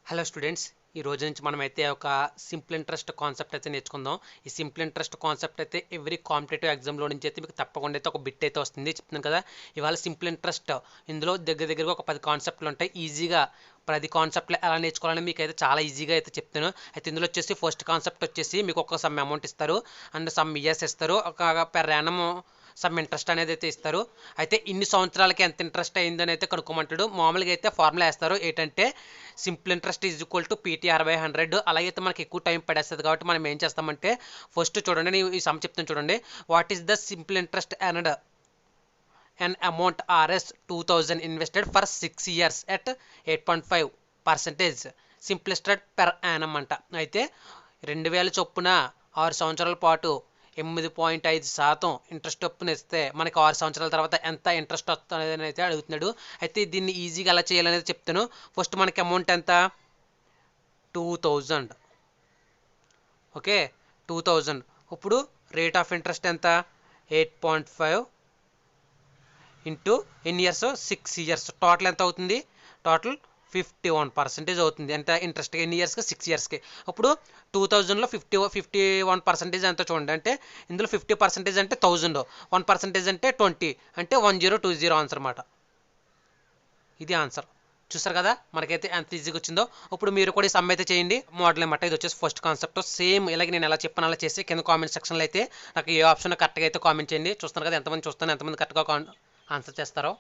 Hello students, ఈ రోజు నుంచి మనమైతే ఒక సింపుల్ ఇంట్రెస్ట్ కాన్సెప్ట్ అయితే నేర్చుకుందాం. ఈ సింపుల్ ఇంట్రెస్ట్ కాన్సెప్ట్ అయితే ఎవ్రీ కాంపిటేటివ్ ఎగ్జామ్లో నుంచి అయితే మీకు తప్పకుండా అయితే ఒక బిట్ అయితే వస్తుంది. చెప్తున్నాను కదా, ఇవాళ సింపుల్ ఇంట్రెస్ట్ ఇందులో దగ్గరగా ఒక 10 కాన్సెప్ట్లు ఉంటాయి. ఈజీగా 10 కాన్సెప్ట్లు ఎలా నేర్చుకోవాలని మీకు అయితే చాలా ఈజీగా అయితే చెప్తాను. అయితే ఇందులో వచ్చేసి ఫస్ట్ కాన్సెప్ట్ వచ్చేసి మీకు ఒక సమ్ అమౌంట్ ఇస్తారు అండ్ సమ్ ఇయర్స్ ఇస్తారు. ఒక పెర్ యానమ్ సమ్ ఇంట్రెస్ట్ అనేది అయితే ఇస్తారు. అయితే ఇన్ని సంవత్సరాలకి ఎంత ఇంట్రెస్ట్ అయిందని అయితే కనుక్కోమంటాడు. మామూలుగా అయితే ఫార్ములా వేస్తారు, ఏంటంటే simple interest is equal to PT/100. అలాగైతే మనకి ఎక్కువ టైం పడేస్తుంది కాబట్టి మనం ఏం చేస్తామంటే ఫస్ట్ చూడండి, నేను ఈ సమ్ చెప్తాను చూడండి. What is the simple interest and an amount Rs 2000 invested for 6 years at 8.5% సింప్లిస్టెడ్ per Yanam అంట. అయితే 2000 చొప్పున 6 సంవత్సరాల పాటు 8.5% ఇంట్రెస్ట్ చొప్పున ఇస్తే మనకి 6 సంవత్సరాల తర్వాత ఎంత ఇంట్రెస్ట్ వస్తుంది అయితే అడుగుతున్నాడు. అయితే దీన్ని ఈజీగా ఎలా చేయాలనేది చెప్తాను. ఫస్ట్ మనకి అమౌంట్ ఎంత, 2000. ఓకే, 2000. ఇప్పుడు రేట్ ఆఫ్ ఇంట్రెస్ట్ ఎంత, 8.5 ఇంటూ ఎన్ని ఇయర్స్, 6 ఇయర్స్. టోటల్ ఎంత అవుతుంది, టోటల్ 51% అవుతుంది. ఎంత ఇంట్రెస్ట్, ఎన్ని ఇయర్స్కి, 6 ఇయర్స్కి. ఇప్పుడు 2000లో 51% ఎంత చూడండి, అంటే ఇందులో 50% అంటే 1000, 1% అంటే 20, అంటే 1020 ఆన్సర్ అన్నమాట. ఇది ఆన్సర్. చూసారు కదా మనకైతే ఎంత ఈజీగా వచ్చిందో. ఇప్పుడు మీరు కూడా ఈ సమ్ అయితే చేయండి. మోడల్ అన్నమాట. ఇది వచ్చేసి ఫస్ట్ కాన్సెప్ట్. సేమ్ ఇలాగే నేను ఎలా చెప్పాను అలా చేసి కింద కామెంట్ సెక్షన్లో అయితే నాకు ఏ ఆప్షన్ కరెక్ట్గా అయితే కామెంట్ చేయండి. చూస్తున్నారు కదా ఎంతమంది చూస్తాను, ఎంతమంది కరెక్ట్గా ఆన్సర్ చేస్తారో.